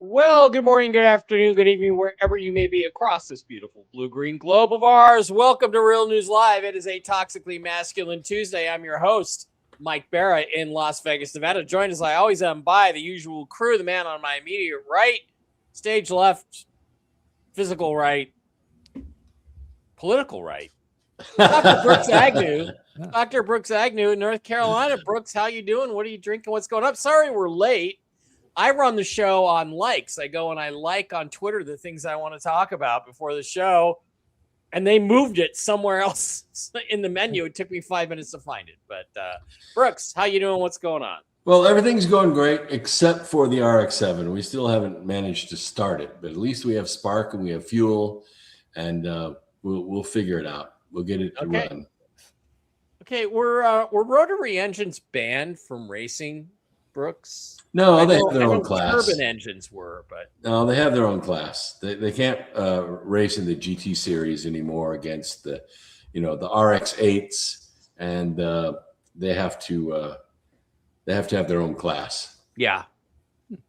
Well, good morning, good afternoon, good evening, wherever you may be across this beautiful blue-green globe of ours. Welcome to Real News Live. It is a Toxically Masculine Tuesday. I'm your host, Mike Barra in Las Vegas, Nevada. Joined as I always am by the usual crew, the man on my immediate right, stage left, physical right, political right. Dr. Brooks Agnew. Dr. Brooks Agnew in North Carolina. Brooks, how you doing? What are you drinking? What's going up? Sorry we're late. I run the show on likes. I go and I like on Twitter the things I want to talk about before the show, and they moved it somewhere else in the menu. It took me 5 minutes to find it. But Brooks, how you doing? What's going on? Well, everything's going great except for the RX-7. We still haven't managed to start it, but at least we have spark and we have fuel, and we'll figure it out. We'll get it to run. Okay, were rotary engines banned from racing, Brooks? No, they have their own class. Turbine engines were, but no, they have their own class. They can't race in the GT series anymore against the RX-8s, and they have to have their own class. Yeah,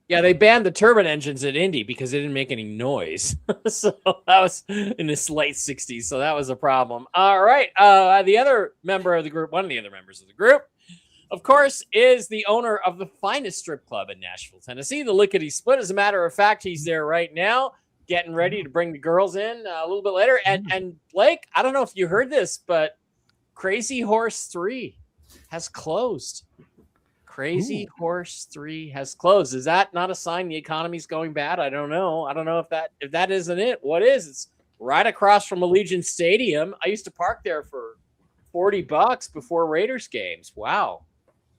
they banned the turbine engines at Indy because they didn't make any noise. So that was in the late 60s. So that was a problem. All right, the other member of the group, one of the other members of the group, of course, is the owner of the finest strip club in Nashville, Tennessee, the Lickety Split. As a matter of fact, he's there right now, getting ready to bring the girls in a little bit later. And Blake, I don't know if you heard this, but Crazy Horse 3 has closed. Crazy Horse 3 has closed. Is that not a sign the economy's going bad? I don't know. I don't know if that isn't it. What is? It's right across from Allegiant Stadium. I used to park there for $40 before Raiders games. Wow.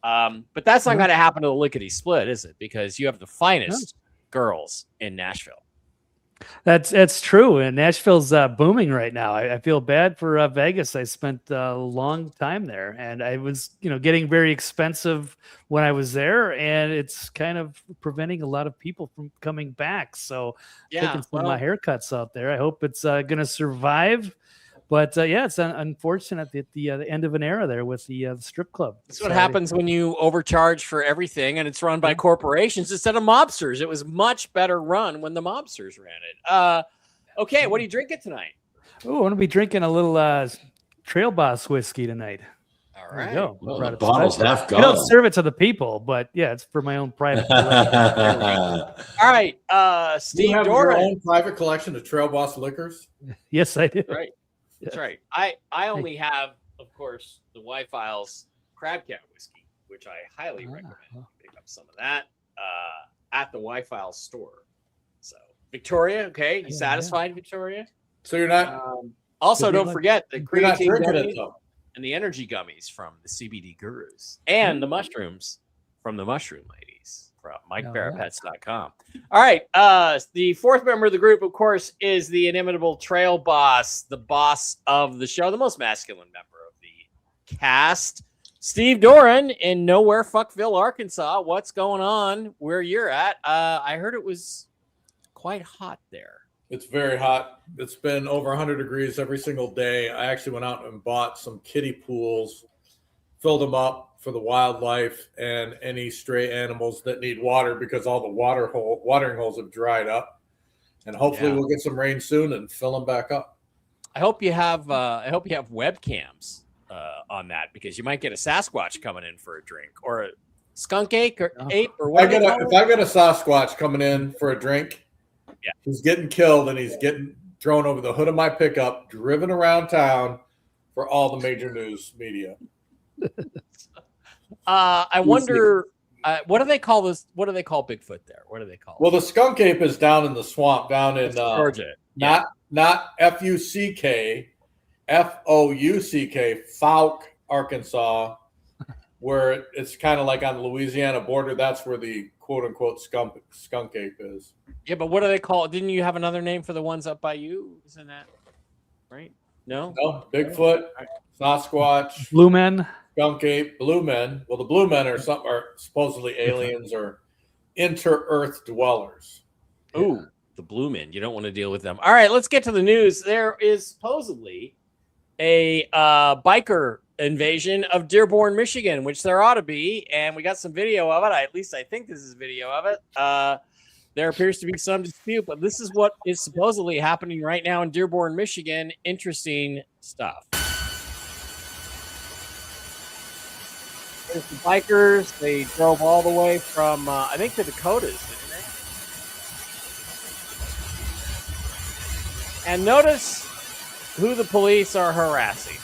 But that's not going to happen to the Lickety Split, is it? Because you have the finest girls in Nashville. That's true, and Nashville's booming right now. I feel bad for Vegas. I spent a long time there, and I was, getting very expensive when I was there, and it's kind of preventing a lot of people from coming back. So, taking some of my haircuts out there. I hope it's going to survive. But it's unfortunate at the end of an era there with the strip club. That's what happens when you overcharge for everything, and it's run by corporations instead of mobsters. It was much better run when the mobsters ran it. Okay, what are you drinking tonight? Oh, I'm going to be drinking a little Trail Boss whiskey tonight. All right. Well, the bottle's half gone. I don't serve it to the people, but it's for my own private collection. All right, Steve, you have Doran. your own private collection of Trail Boss liquors? Yes, I do. Right. That's right. I only have, of course, the Y-Files Crab Cat whiskey, which I highly recommend. Pick up some of that at the Y-Files store. So, Victoria, okay, you satisfied, Victoria? So you're not. Also, don't forget the creatine gummies and the energy gummies from the CBD Gurus and the mushrooms from the Mushroom Ladies from MikeBarraPets.com. All right. The fourth member of the group, of course, is the inimitable Trail Boss, the boss of the show, the most masculine member of the cast, Steve Doran in Nowhere Fuckville, Arkansas. What's going on where you're at? I heard it was quite hot there. It's very hot. It's been over 100 degrees every single day. I actually went out and bought some kiddie pools, filled them up for the wildlife and any stray animals that need water because all the watering holes have dried up. And hopefully we'll get some rain soon and fill them back up. I hope you have webcams on that, because you might get a Sasquatch coming in for a drink, or a skunk ape or ape or what. If I get a Sasquatch coming in for a drink, he's getting killed and he's getting thrown over the hood of my pickup, driven around town for all the major news media. I wonder, what do they call this? What do they call Bigfoot there? What do they call it? Well, the skunk ape is down in the swamp, down in Georgia. Not Fuck, Fouck, Fouke, Arkansas, where it's kind of like on the Louisiana border. That's where the quote unquote skunk ape is. Yeah, but what do they call it? Didn't you have another name for the ones up by you? Isn't that right? No, Bigfoot, Sasquatch, Blue Men, skunk ape, blue men. Well, the blue men are supposedly aliens or inter-earth dwellers. Ooh, the blue men. You don't want to deal with them. All right, let's get to the news. There is supposedly a biker invasion of Dearborn, Michigan, which there ought to be, and we got some video of it. At least I think this is video of it. there appears to be some dispute, but this is what is supposedly happening right now in Dearborn, Michigan. Interesting stuff. There's the bikers. They drove all the way from, I think, the Dakotas, didn't they? And notice who the police are harassing.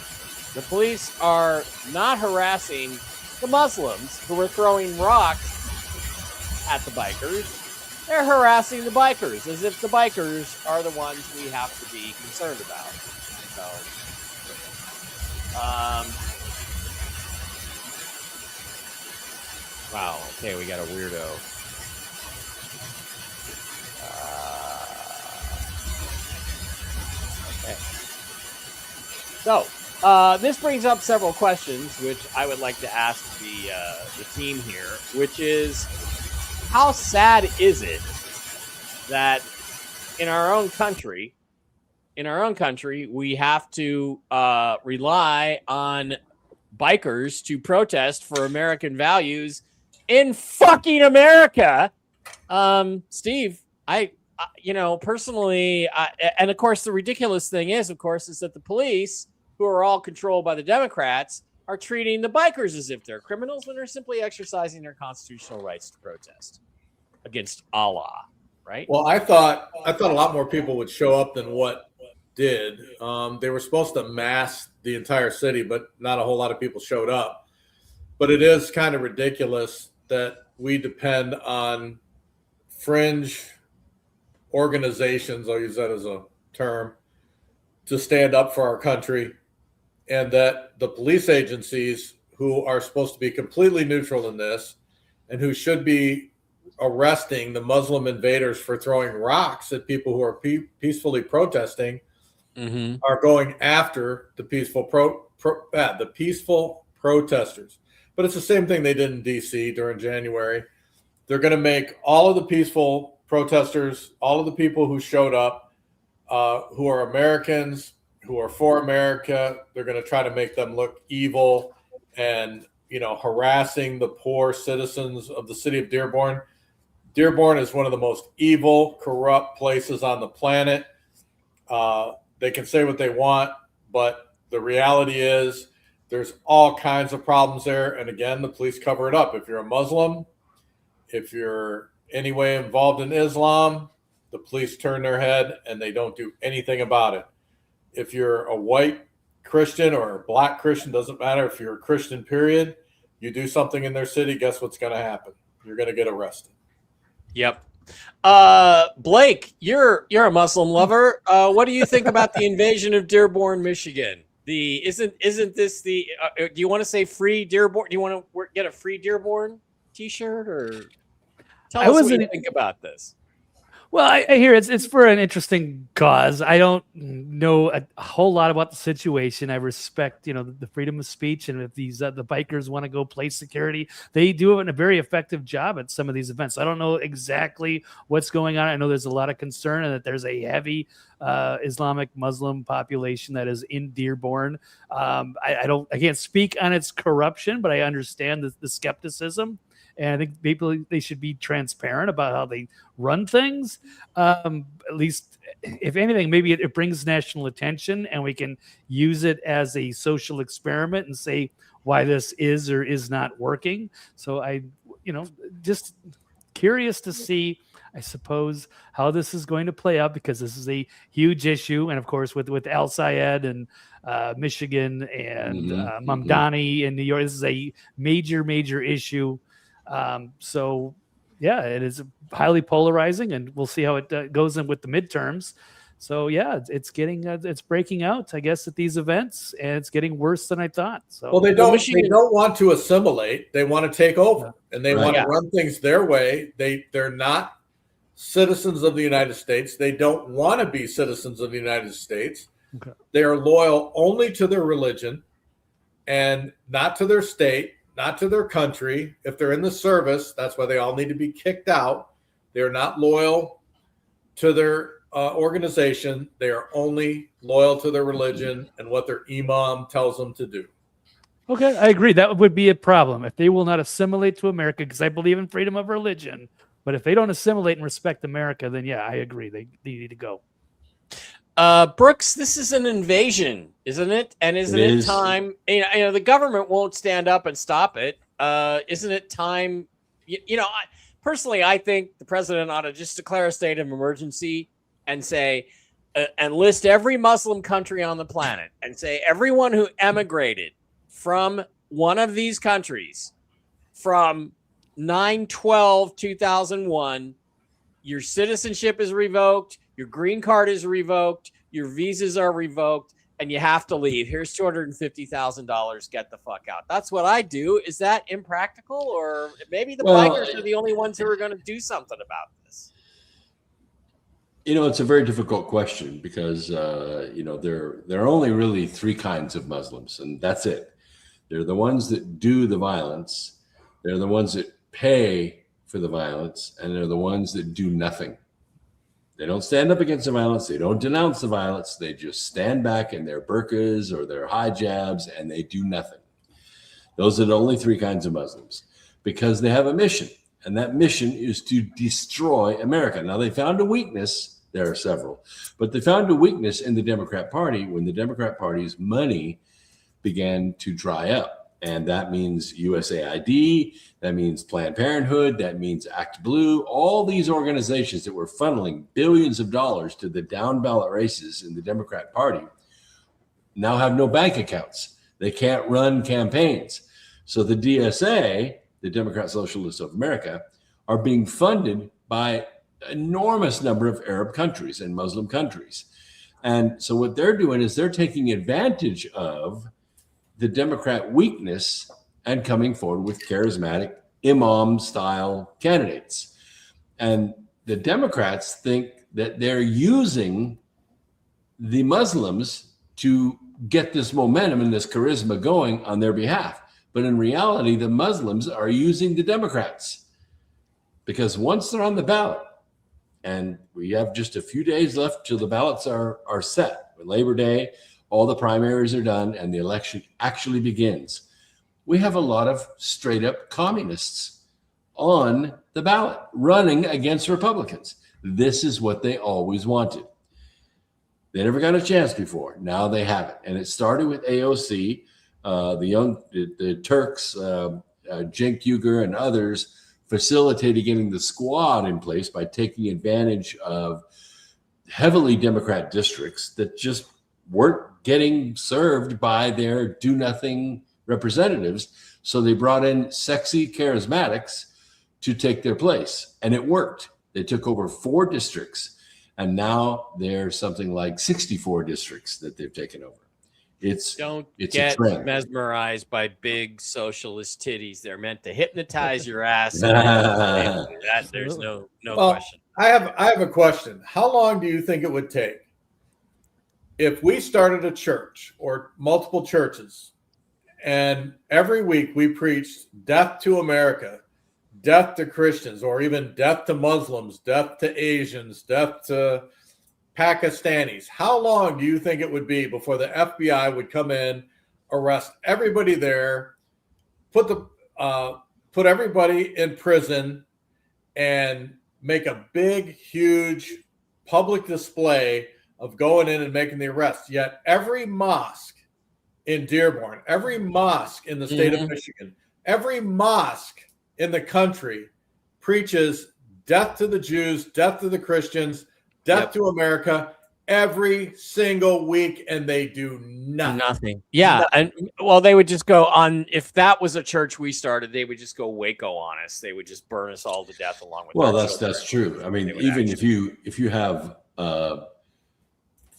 The police are not harassing the Muslims who were throwing rocks at the bikers. They're harassing the bikers as if the bikers are the ones we have to be concerned about. So, wow. Okay, we got a weirdo. Okay. So, this brings up several questions, which I would like to ask the team here, which is, how sad is it that in our own country, we have to rely on bikers to protest for American values in fucking America? Steve, I personally, and of course, the ridiculous thing is, of course, is that the police, who are all controlled by the Democrats, are treating the bikers as if they're criminals when they're simply exercising their constitutional rights to protest against Allah, right? Well, I thought a lot more people would show up than what did. They were supposed to mask the entire city, but not a whole lot of people showed up. But it is kind of ridiculous that we depend on fringe organizations, I'll use that as a term, to stand up for our country, and that the police agencies, who are supposed to be completely neutral in this and who should be arresting the Muslim invaders for throwing rocks at people who are peacefully protesting, are going after the peaceful protesters. But it's the same thing they did in D.C. during January. They're going to make all of the peaceful protesters, all of the people who showed up, who are Americans, who are for America, they're going to try to make them look evil and, harassing the poor citizens of the city of Dearborn. Dearborn is one of the most evil, corrupt places on the planet. They can say what they want, but the reality is there's all kinds of problems there. And again, the police cover it up. If you're a Muslim, if you're anyway involved in Islam, the police turn their head and they don't do anything about it. If you're a white Christian or a black Christian, doesn't matter. If you're a Christian, period, you do something in their city, guess what's going to happen? You're going to get arrested. Yep. Blake, you're a Muslim lover. What do you think about the invasion of Dearborn, Michigan? Isn't this the? Do you want to say free Dearborn? Do you want to get a free Dearborn T-shirt, or tell us what you think about this? Well, I hear it's for an interesting cause. I don't know a whole lot about the situation. I respect, the freedom of speech, and if these the bikers want to go play security, they do a very effective job at some of these events. I don't know exactly what's going on. I know there's a lot of concern and that there's a heavy Islamic Muslim population that is in Dearborn. I can't speak on its corruption, but I understand the skepticism. And I think they should be transparent about how they run things. At least, if anything, maybe it brings national attention and we can use it as a social experiment and say why this is or is not working. So just curious to see, I suppose, how this is going to play out, because this is a huge issue. And of course, with Al Sayed and Michigan and Mamdani in New York, this is a major issue. So yeah, it is highly polarizing, and we'll see how it goes in with the midterms. So yeah, it's breaking out, I guess, at these events, and it's getting worse than I thought. So well, they don't want to assimilate; they want to take over, and they want to run things their way. They're not citizens of the United States. They don't want to be citizens of the United States. Okay. They are loyal only to their religion and not to their state, not to their country. If they're in the service, that's why they all need to be kicked out. They're not loyal to their organization. They are only loyal to their religion and what their imam tells them to do. Okay, I agree. That would be a problem if they will not assimilate to America, because I believe in freedom of religion. But if they don't assimilate and respect America, then yeah, I agree. They need to go. Brooks, this is an invasion, isn't it? And isn't it time? The government won't stand up and stop it. Isn't it time? Personally, I think the president ought to just declare a state of emergency and say, and list every Muslim country on the planet and say everyone who emigrated from one of these countries from 9/12/2001, your citizenship is revoked, your green card is revoked, your visas are revoked, and you have to leave. Here's $250,000. Get the fuck out. That's what I do. Is that impractical, or maybe the bikers are the only ones who are going to do something about this? It's a very difficult question because there are only really three kinds of Muslims, and that's it. They're the ones that do the violence. They're the ones that pay for the violence, and they're the ones that do nothing. They don't stand up against the violence. They don't denounce the violence. They just stand back in their burqas or their hijabs, and they do nothing. Those are the only three kinds of Muslims because they have a mission, and that mission is to destroy America. Now, they found a weakness. There are several, but they found a weakness in the Democrat Party when the Democrat Party's money began to dry up. And that means USAID, that means Planned Parenthood, that means Act Blue, all these organizations that were funneling billions of dollars to the down ballot races in the Democrat Party now have no bank accounts. They can't run campaigns. So the DSA, the Democrat Socialists of America, are being funded by an enormous number of Arab countries and Muslim countries. And so what they're doing is they're taking advantage of the Democrat weakness and coming forward with charismatic imam-style candidates. And the Democrats think that they're using the Muslims to get this momentum and this charisma going on their behalf. But in reality, the Muslims are using the Democrats because once they're on the ballot, and we have just a few days left till the ballots are set, Labor Day, all the primaries are done, and the election actually begins. We have a lot of straight up communists on the ballot running against Republicans. This is what they always wanted. They never got a chance before. Now they have it. And it started with AOC, the Turks, Cenk Uygur and others facilitated getting the squad in place by taking advantage of heavily Democrat districts that just weren't getting served by their do-nothing representatives. So they brought in sexy charismatics to take their place. And it worked. They took over 4 districts. And now there's something like 64 districts that they've taken over. It's a trend. Mesmerized by big socialist titties. They're meant to hypnotize your ass. There's no question. I have a question. How long do you think it would take if we started a church or multiple churches and every week we preached death to America, death to Christians, or even death to Muslims, death to Asians, death to Pakistanis? How long do you think it would be before the FBI would come in, arrest everybody there, put everybody in prison, and make a big, huge public display of going in and making the arrest? Yet every mosque in Dearborn, every mosque in the state of Michigan, every mosque in the country preaches death to the Jews, death to the Christians, death to America every single week, and they do nothing. Yeah. Nothing. And they would just go on. If that was a church we started, they would just go Waco on us. They would just burn us all to death along with that's true. I mean, even if you have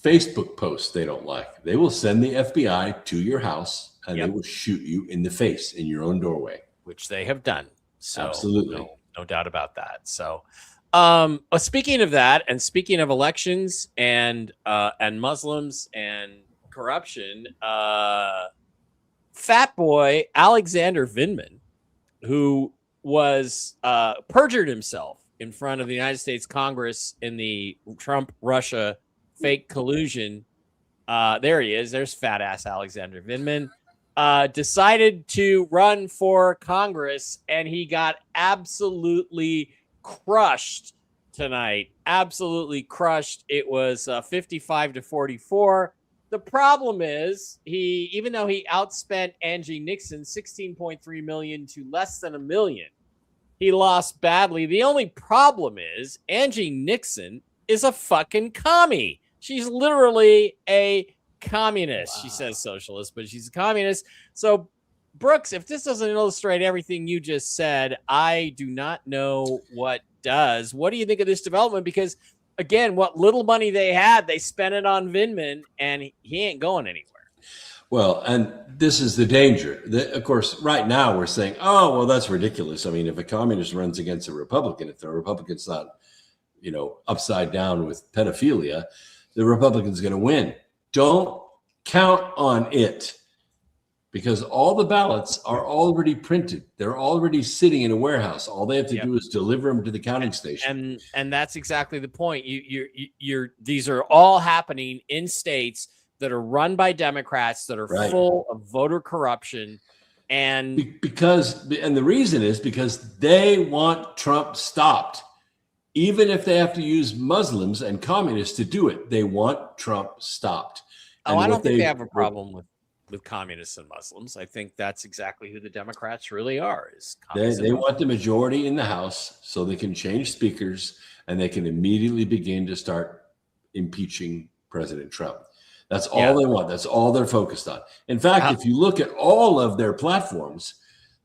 Facebook posts they don't like, they will send the FBI to your house and they will shoot you in the face in your own doorway, which they have done. So absolutely, no doubt about that. So speaking of that, and speaking of elections and Muslims and corruption, fat boy Alexander Vindman, who was perjured himself in front of the United States Congress in the Trump-Russia fake collusion. There he is. There's fat ass Alexander Vindman. Decided to run for Congress, and he got absolutely crushed tonight. Absolutely crushed. It was 55-44. The problem is even though he outspent Angie Nixon $16.3 million to less than $1 million, he lost badly. The only problem is Angie Nixon is a fucking commie. She's literally a communist. Wow. She says socialist, but she's a communist. So, Brooks, if this doesn't illustrate everything you just said, I do not know what does. What do you think of this development? Because, again, what little money they had, they spent it on Vindman, and he ain't going anywhere. Well, and this is the danger. Of course, right now we're saying, oh, well, that's ridiculous. I mean, if a communist runs against a Republican, if the Republican's not, upside down with pedophilia, the Republican's going to win. Don't count on it, because all the ballots are already printed. They're already sitting in a warehouse. All they have to do is deliver them to the counting station. And that's exactly the point. These are all happening in states that are run by Democrats that are full of voter corruption. And the reason is because they want Trump stopped. Even if they have to use Muslims and communists to do it, they want Trump stopped. And I don't think they have a problem with communists and Muslims. I think that's exactly who the Democrats really are. They want the majority in the House so they can change speakers and they can immediately begin to start impeaching President Trump. That's all they want. That's all they're focused on. In fact, if you look at all of their platforms,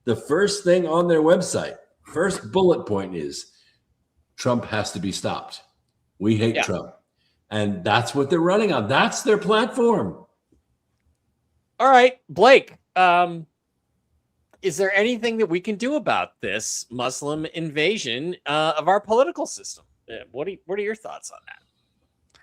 the first thing on their website, first bullet point is Trump has to be stopped. We hate Trump. And that's what they're running on. That's their platform. All right, Blake, is there anything that we can do about this Muslim invasion of our political system? What are your thoughts on that?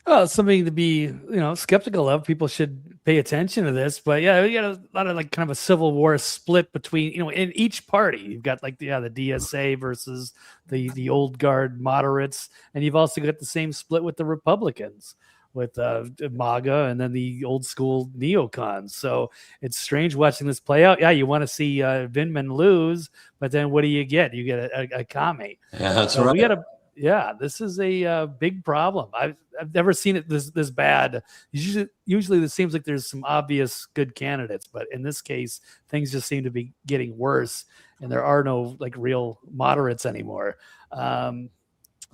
Well, it's something to be, skeptical of. People should pay attention to this. But yeah, we got a lot of kind of a civil war split between, in each party. You've got the DSA versus the old guard moderates, and you've also got the same split with the Republicans, with MAGA and then the old school neocons. So it's strange watching this play out. Yeah, you want to see Vindman lose, but then what do you get? You get a commie. Yeah, that's right. This is a big problem. I've never seen it this bad. Usually it seems like there's some obvious good candidates, but in this case, things just seem to be getting worse, and there are no real moderates anymore. So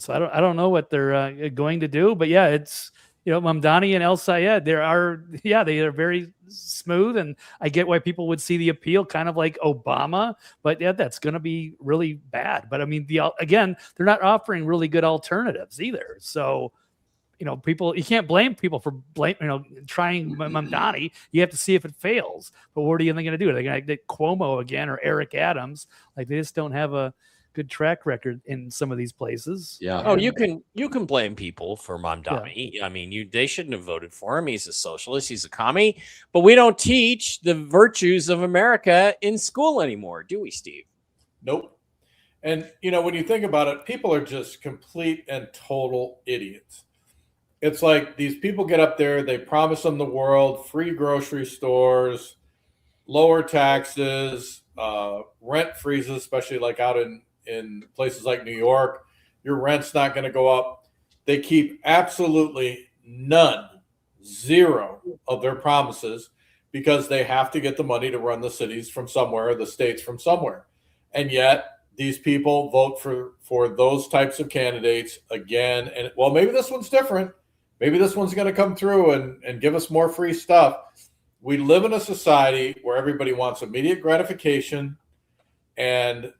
I don't know what they're going to do, but it's Mamdani and El Sayed. They are very smooth, and I get why people would see the appeal, kind of like Obama, but that's going to be really bad. But I mean, they're not offering really good alternatives either. So, people, you can't blame people for trying Mamdani. You have to see if it fails. But what are they going to do? Are they going to get Cuomo again or Eric Adams? They just don't have a good track record in some of these places. Yeah. Oh, you can blame people for Mamdani. Yeah. I mean, they shouldn't have voted for him. He's a socialist. He's a commie. But we don't teach the virtues of America in school anymore, do we, Steve? Nope. And when you think about it, people are just complete and total idiots. It's like these people get up there, they promise them the world, free grocery stores, lower taxes, rent freezes, especially out in places like New York. Your rent's not going to go up. They keep absolutely zero of their promises, because they have to get the money to run the cities from somewhere, or the states from somewhere. And yet these people vote for those types of candidates again. And maybe this one's different. Maybe this one's going to come through and give us more free stuff. We live in a society where everybody wants immediate gratification, and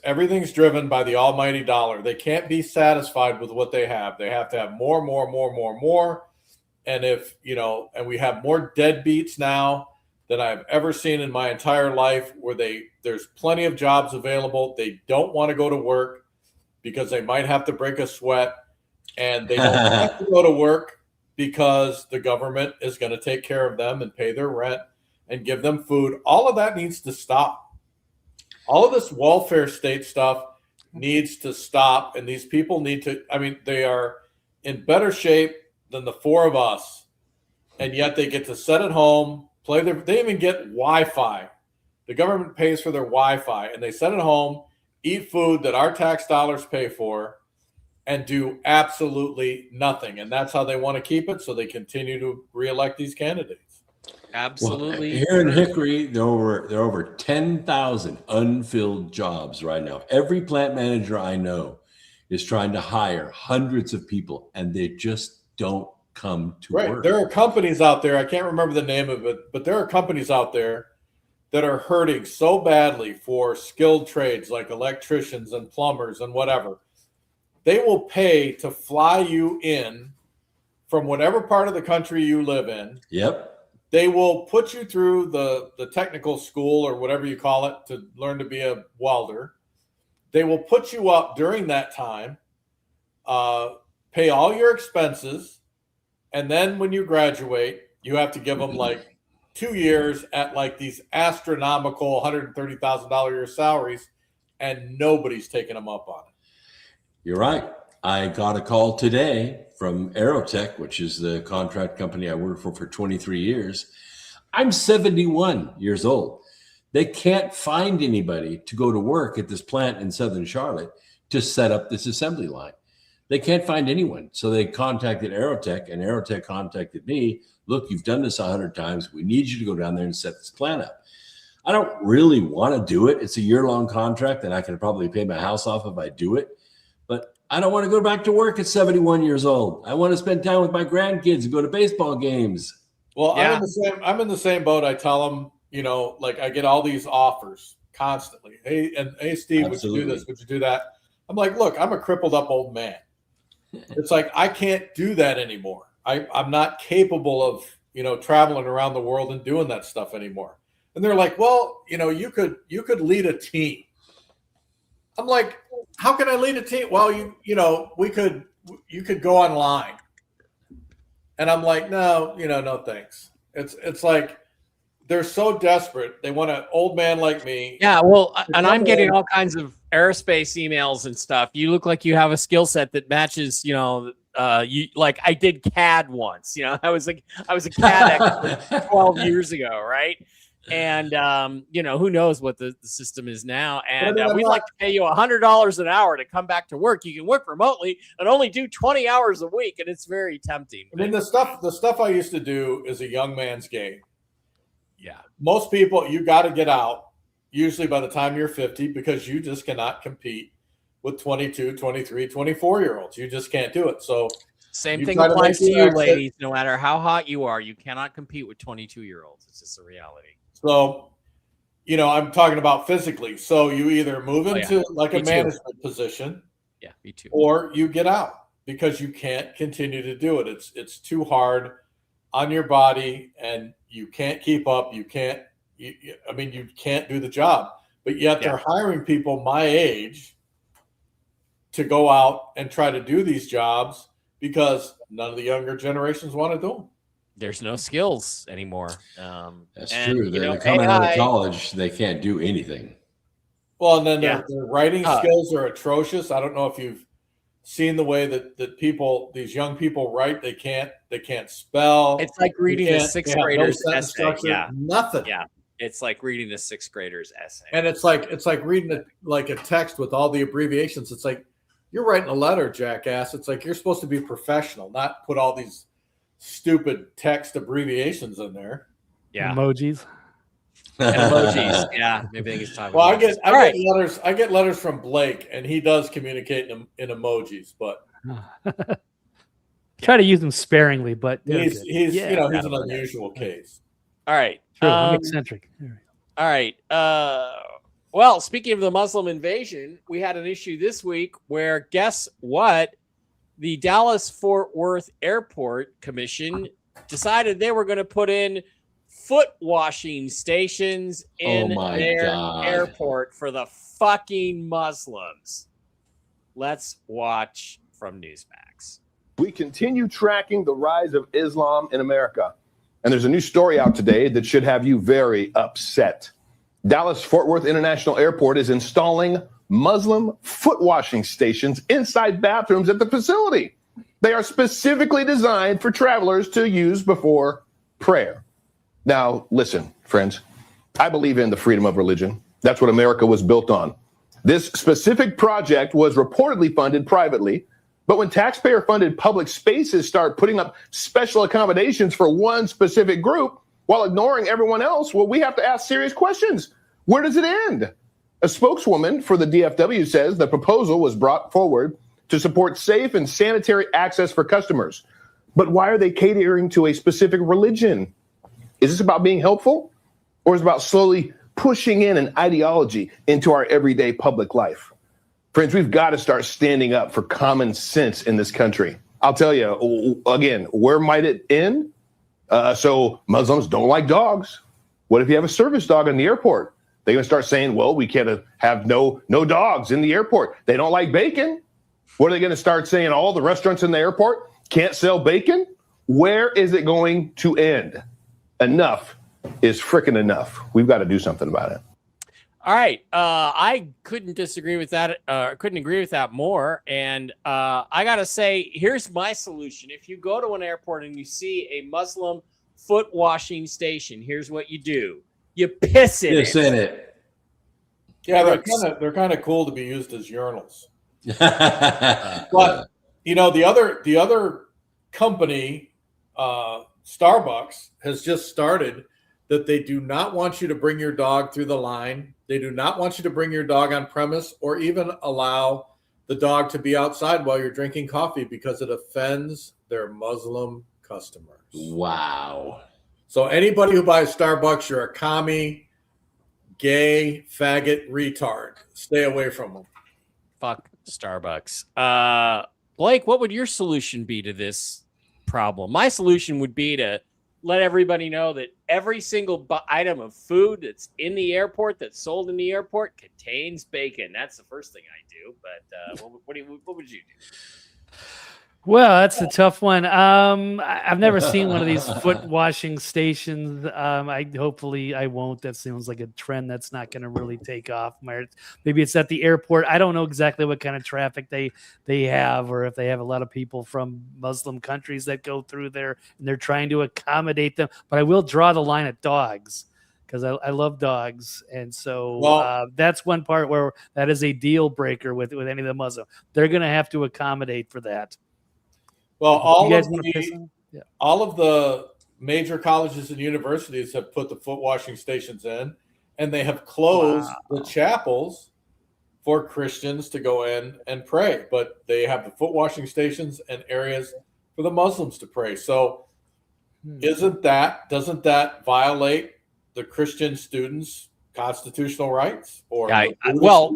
everything's driven by the almighty dollar. They can't be satisfied with what they have. They have to have more. And and we have more deadbeats now than I've ever seen in my entire life, where there's plenty of jobs available. They don't want to go to work because they might have to break a sweat, and they don't have to go to work because the government is going to take care of them and pay their rent and give them food. All of that needs to stop. All of this welfare state stuff needs to stop. And these people they are in better shape than the four of us. And yet they get to sit at home, they even get Wi-Fi. The government pays for their Wi-Fi, and they sit at home, eat food that our tax dollars pay for, and do absolutely nothing. And that's how they want to keep it, so they continue to reelect these candidates. Absolutely. Well, here in Hickory, there are over 10,000 unfilled jobs right now. Every plant manager I know is trying to hire hundreds of people, and they just don't come to work. There are companies out there, I can't remember the name of it, but there are companies out there that are hurting so badly for skilled trades like electricians and plumbers and whatever. They will pay to fly you in from whatever part of the country you live in. Yep. They will put you through the technical school or whatever you call it to learn to be a welder. They will put you up during that time, pay all your expenses, and then when you graduate, you have to give them like 2 years at like these astronomical $130,000 a year salaries, and nobody's taking them up on it. You're right. I got a call today from Aerotech, which is the contract company I worked for 23 years. I'm 71 years old. They can't find anybody to go to work at this plant in Southern Charlotte to set up this assembly line. They can't find anyone. So they contacted Aerotech, and Aerotech contacted me. Look, you've done this 100 times. We need you to go down there and set this plant up. I don't really want to do it. It's a year-long contract, and I can probably pay my house off if I do it. But I don't want to go back to work at 71 years old. I want to spend time with my grandkids and go to baseball games. Well, yeah. I'm in the same boat. I tell them, like I get all these offers constantly. Hey, Steve, Absolutely. Would you do this? Would you do that? I'm like, look, I'm a crippled up old man. It's like, I can't do that anymore. I'm not capable of, traveling around the world and doing that stuff anymore. And they're like, well, you could lead a team. I'm like, how can I lead a team? Well, you could go online. And I'm like, no, no thanks. It's like they're so desperate. They want an old man like me. Yeah, well, and I'm getting all kinds of aerospace emails and stuff. You look like you have a skill set that matches, like I did CAD once. I was a CAD expert 12 years ago, right? And who knows what the system is now. And we'd like to pay you $100 an hour to come back to work. You can work remotely and only do 20 hours a week, and it's very tempting. I mean, the stuff I used to do is a young man's game. Yeah. Most people, you got to get out usually by the time you're 50, because you just cannot compete with 22, 23, 24-year-olds. You just can't do it. So same thing applies to you, ladies. No matter how hot you are, you cannot compete with 22-year-olds. It's just a reality. So, I'm talking about physically. So you either move into a management position, me too, or you get out because you can't continue to do it. It's too hard on your body, and you can't keep up. You can't do the job. But yet they're hiring people my age to go out and try to do these jobs because none of the younger generations want to do them. There's no skills anymore. That's true. They're coming out of college. They can't do anything. Well, and then their writing skills are atrocious. I don't know if you've seen the way that these young people write. They can't spell. It's like reading a sixth grader's essay. Yeah, nothing. Yeah, it's like reading a sixth grader's essay. And it's like reading a text with all the abbreviations. It's like you're writing a letter, jackass. It's like you're supposed to be professional, not put all these stupid text abbreviations in there. Yeah. Emojis. Emojis. Yeah. Maybe he's talking. Well, I get letters from Blake, and he does communicate in emojis, but try to use them sparingly, but he's an unusual case. All right. True. I'm eccentric. All right. Well, speaking of the Muslim invasion, we had an issue this week where, guess what? The Dallas-Fort Worth Airport Commission decided they were going to put in foot washing stations in their airport for the fucking Muslims. Let's watch from Newsmax. We continue tracking the rise of Islam in America. And there's a new story out today that should have you very upset. Dallas-Fort Worth International Airport is installing Muslim foot washing stations inside bathrooms at the facility. They are specifically designed for travelers to use before prayer. Now, listen, friends, I believe in the freedom of religion. That's what America was built on. This specific project was reportedly funded privately, but when taxpayer-funded public spaces start putting up special accommodations for one specific group while ignoring everyone else, well, we have to ask serious questions. Where does it end? A spokeswoman for the DFW says the proposal was brought forward to support safe and sanitary access for customers. But why are they catering to a specific religion? Is this about being helpful, or is it about slowly pushing in an ideology into our everyday public life? Friends, we've got to start standing up for common sense in this country. I'll tell you, again, where might it end? So Muslims don't like dogs. What if you have a service dog in the airport? They're going to start saying, well, we can't have no dogs in the airport. They don't like bacon. What are they going to start saying? All the restaurants in the airport can't sell bacon? Where is it going to end? Enough is freaking enough. We've got to do something about it. All right. I couldn't disagree with that. Couldn't agree with that more. And I got to say, here's my solution. If you go to an airport and you see a Muslim foot washing station, here's what you do. You piss in it. Yeah, they're kind of cool to be used as urinals. But the other company, Starbucks, has just started that they do not want you to bring your dog through the line. They do not want you to bring your dog on premise or even allow the dog to be outside while you're drinking coffee because it offends their Muslim customers. Wow. So anybody who buys Starbucks, you're a commie, gay, faggot, retard. Stay away from them. Fuck Starbucks. Blake, what would your solution be to this problem? My solution would be to let everybody know that every single item of food that's in the airport, that's sold in the airport, contains bacon. That's the first thing I do. But what would you do? Well, that's a tough one. I've never seen one of these foot washing stations. Hopefully I won't. That sounds like a trend that's not going to really take off. Maybe it's at the airport. I don't know exactly what kind of traffic they have, or if they have a lot of people from Muslim countries that go through there and they're trying to accommodate them. But I will draw the line at dogs, because I love dogs. And so that's one part where that is a deal breaker with any of the Muslim. They're going to have to accommodate for that. Well, all of the major colleges and universities have put the foot washing stations in, and they have closed the chapels for Christians to go in and pray. But they have the foot washing stations and areas for the Muslims to pray. So doesn't that violate the Christian students' constitutional rights? Or let's go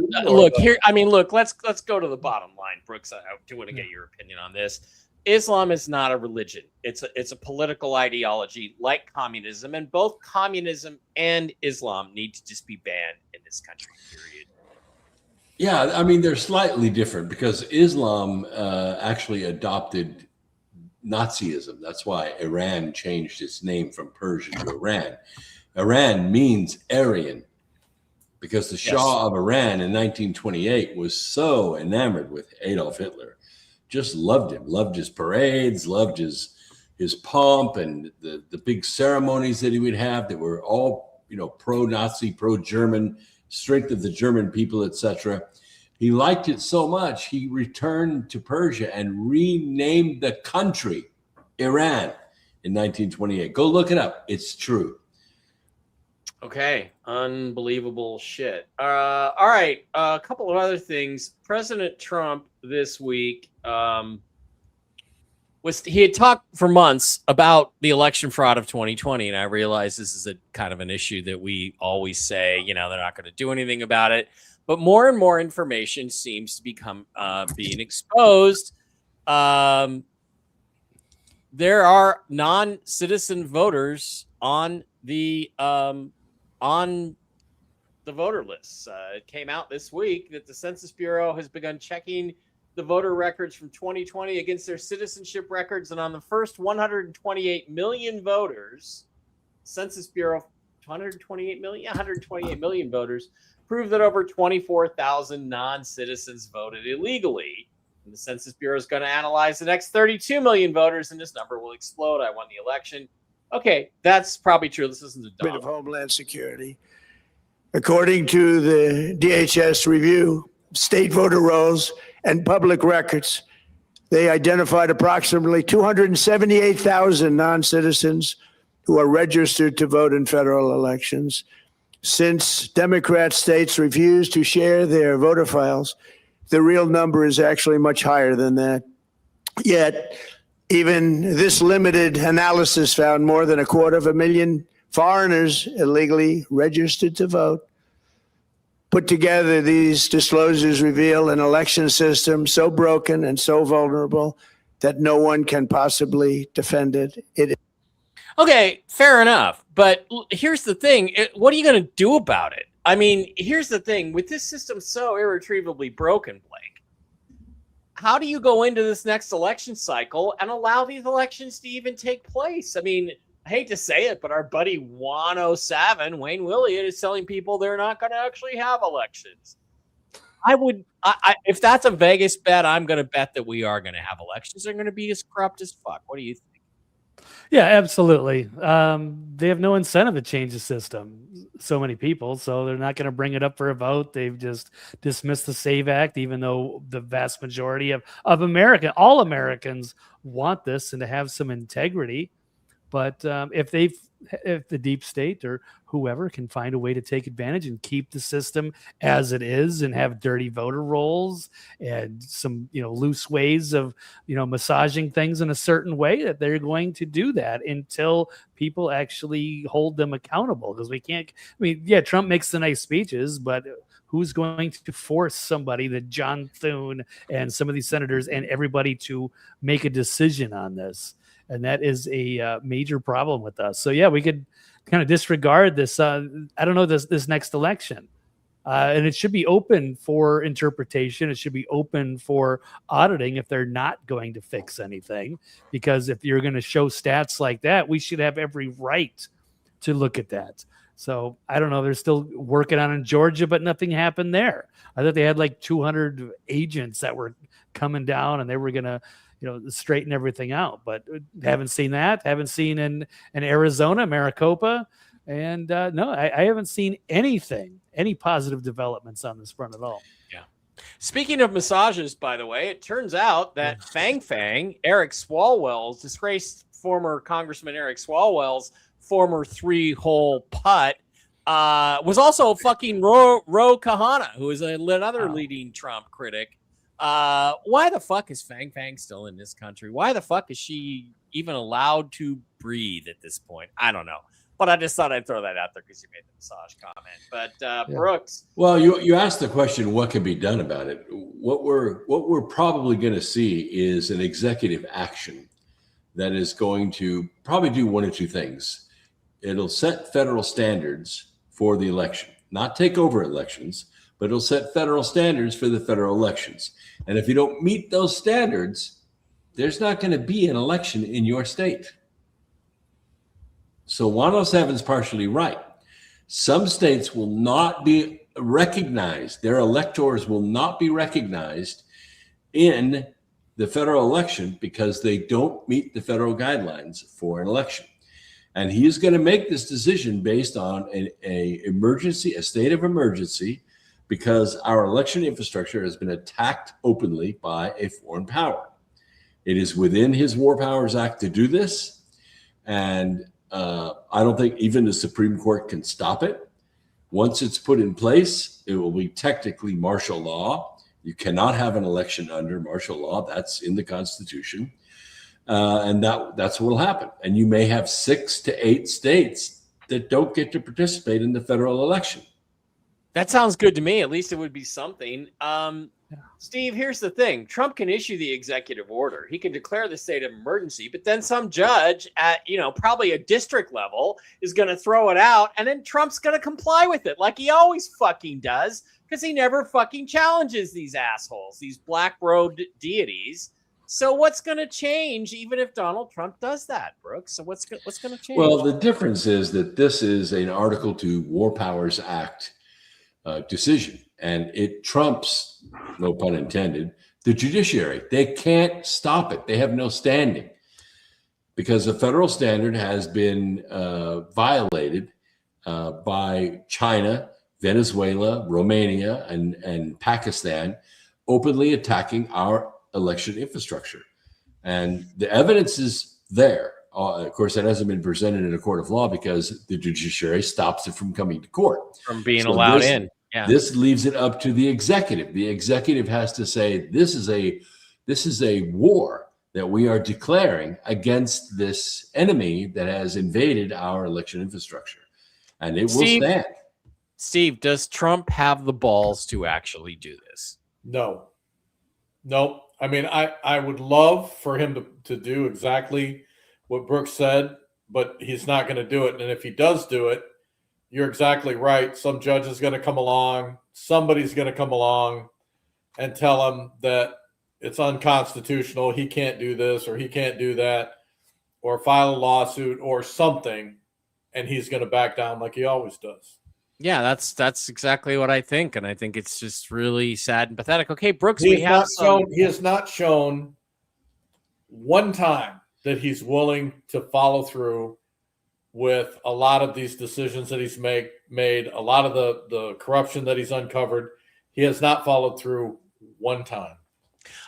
to the bottom line, Brooks. I do want to get your opinion on this. Islam is not a religion. It's a political ideology like communism, and both communism and Islam need to just be banned in this country, period. Yeah, I mean, they're slightly different because Islam actually adopted Nazism. That's why Iran changed its name from Persian to Iran. Iran means Aryan because the Shah of Iran in 1928 was so enamored with Adolf Hitler. Just loved him, loved his parades, loved his pomp and the big ceremonies that he would have that were all, pro-Nazi, pro-German, strength of the German people, etc. He liked it so much, he returned to Persia and renamed the country Iran in 1928. Go look it up. It's true. Okay. Unbelievable shit. All right. A couple of other things. President Trump this week he had talked for months about the election fraud of 2020. And I realize this is a kind of an issue that we always say, they're not going to do anything about it. But more and more information seems to become being exposed. There are non-citizen voters on the voter lists. It came out this week that the Census Bureau has begun checking the voter records from 2020 against their citizenship records. And on the first 128 million voters, Census Bureau, 128 million voters, proved that over 24,000 non-citizens voted illegally. And the Census Bureau is going to analyze the next 32 million voters, and this number will explode. I won the election. Okay, that's probably true. This isn't a bit of Homeland Security. According to the DHS review, state voter rolls and public records, they identified approximately 278,000 non-citizens who are registered to vote in federal elections. Since Democrat states refuse to share their voter files, the real number is actually much higher than that. Yet, even this limited analysis found more than 250,000 foreigners illegally registered to vote. Put together, these disclosures reveal an election system so broken and so vulnerable that no one can possibly defend it. Okay, fair enough. But here's the thing. What are you going to do about it? I mean, here's the thing. With this system so irretrievably broken, Blake, how do you go into this next election cycle and allow these elections to even take place? I mean, I hate to say it, but our buddy 107, Wayne Williott, is telling people they're not going to actually have elections. If that's a Vegas bet, I'm going to bet that we are going to have elections. They're going to be as corrupt as fuck. What do you think? Yeah, absolutely. They have no incentive to change the system. So many people, so they're not going to bring it up for a vote. They've just dismissed the SAVE Act, even though the vast majority of all Americans want this and to have some integrity. But if the deep state or whoever can find a way to take advantage and keep the system as it is and have dirty voter rolls and some loose ways of massaging things in a certain way, that they're going to do that until people actually hold them accountable. Because we can't. I mean, yeah, Trump makes the nice speeches, but who's going to force somebody, that John Thune and some of these senators and everybody, to make a decision on this? And that is a major problem with us. So yeah, we could kind of disregard this. I don't know, this next election, and it should be open for interpretation. It should be open for auditing if they're not going to fix anything. Because if you're going to show stats like that, we should have every right to look at that. So I don't know. They're still working on in Georgia, but nothing happened there. I thought they had like 200 agents that were coming down, and they were going to straighten everything out, but haven't seen that. Haven't seen in Arizona, Maricopa, and no, I haven't seen any positive developments on this front at all. Yeah. Speaking of massages, by the way, it turns out that Fang, Eric Swalwell's disgraced former Congressman Eric Swalwell's former 3-hole putt was also fucking Ro Kahana, who is another leading Trump critic. Why the fuck is Fang still in this country? Why the fuck is she even allowed to breathe at this point? I don't know. But I just thought I'd throw that out there because you made the massage comment. But Brooks. Well, you asked the question, what can be done about it? What we're probably going to see is an executive action that is going to probably do one or two things. It'll set federal standards for the election, not take over elections, but it'll set federal standards for the federal elections. And if you don't meet those standards, there's not going to be an election in your state. So 107 is partially right. Some states will not be recognized. Their electors will not be recognized in the federal election because they don't meet the federal guidelines for an election. And he is going to make this decision based on a state of emergency, because our election infrastructure has been attacked openly by a foreign power. It is within his War Powers Act to do this. And I don't think even the Supreme Court can stop it. Once it's put in place, it will be technically martial law. You cannot have an election under martial law. That's in the Constitution. And that's what will happen. And you may have 6 to 8 states that don't get to participate in the federal election. That sounds good to me. At least it would be something. Steve, here's the thing. Trump can issue the executive order. He can declare the state of emergency, but then some judge at, probably a district level is going to throw it out, and then Trump's going to comply with it like he always fucking does, because he never fucking challenges these assholes, these black-robed deities. So what's going to change even if Donald Trump does that, Brooks? So what's going to change? Well, the difference is that this is an Article 2 War Powers Act decision, and it trumps, no pun intended, the judiciary. They can't stop it. They have no standing because the federal standard has been violated by China Venezuela, Romania, and Pakistan openly attacking our election infrastructure. And the evidence is there. Of course, that hasn't been presented in a court of law because the judiciary stops it from coming to court. From being allowed in. Yeah. This leaves it up to the executive. The executive has to say, this is a war that we are declaring against this enemy that has invaded our election infrastructure. And it will stand. Steve, does Trump have the balls to actually do this? No. I mean, I would love for him to do exactly what Brooks said, but he's not going to do it. And if he does do it, you're exactly right. Some judge is going to come along. Somebody's going to come along and tell him that it's unconstitutional. He can't do this or he can't do that, or file a lawsuit or something. And he's going to back down like he always does. Yeah, that's exactly what I think. And I think it's just really sad and pathetic. Okay, Brooks, He has not shown one time that he's willing to follow through with a lot of these decisions that he's made, a lot of the corruption that he's uncovered. He has not followed through one time.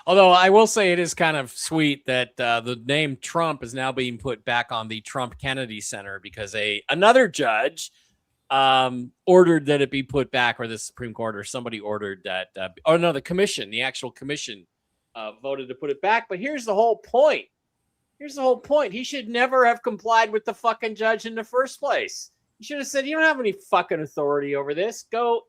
Although I will say it is kind of sweet that the name Trump is now being put back on the Trump Kennedy Center because another judge ordered that it be put back, or the Supreme Court or somebody ordered that. The actual commission voted to put it back. But here's the whole point. He should never have complied with the fucking judge in the first place. He should have said, you don't have any fucking authority over this. Go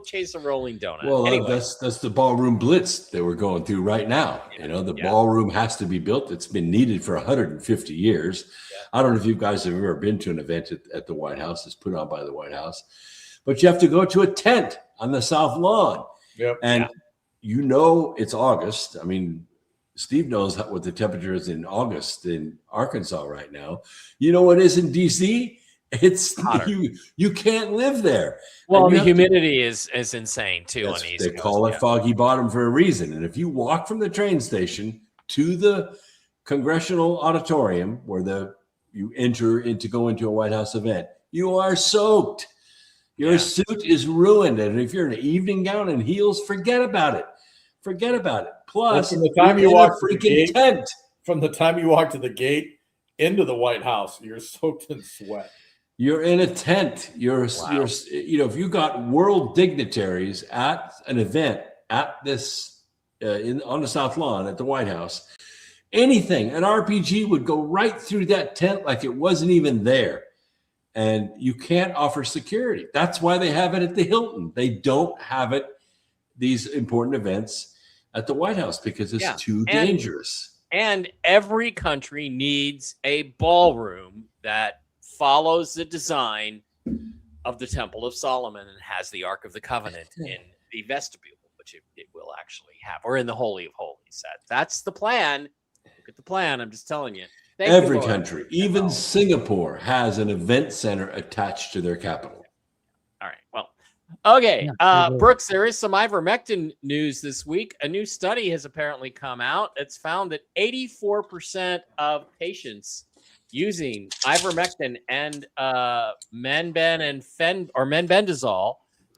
chase a rolling donut. Well, anyway. that's the ballroom blitz that we're going through right now. The ballroom has to be built. It's been needed for 150 years. Yeah. I don't know if you guys have ever been to an event at the White House. It's put on by the White House. But you have to go to a tent on the South Lawn. Yep. And it's August. I mean, Steve knows what the temperature is in August in Arkansas right now. You know what it is in D.C.? It's hotter. You can't live there. Well, the humidity is insane too on the East They Coast. call it foggy bottom for a reason. And if you walk from the train station to the congressional auditorium where you enter to go into a White House event, you are soaked. Your suit is ruined. And if you're in an evening gown and heels, forget about it. Plus, from the time you walk to the gate, tent. From the time you walk to the gate into the White House, you're soaked in sweat. You're in a tent. If you got world dignitaries at an event at this on the South Lawn at the White House, an RPG would go right through that tent like it wasn't even there. And you can't offer security. That's why they have it at the Hilton. They don't have these important events at the White House because it's too dangerous. And every country needs a ballroom that follows the design of the Temple of Solomon and has the Ark of the Covenant in the vestibule, which it will actually have, or in the Holy of Holies. That's the plan. Look at the plan. I'm just telling you. Every country, even Singapore, has an event center attached to their capital. All right. Well, okay. Brooks, there is some ivermectin news this week. A new study has apparently come out. It's found that 84% of patients using ivermectin and menbendazole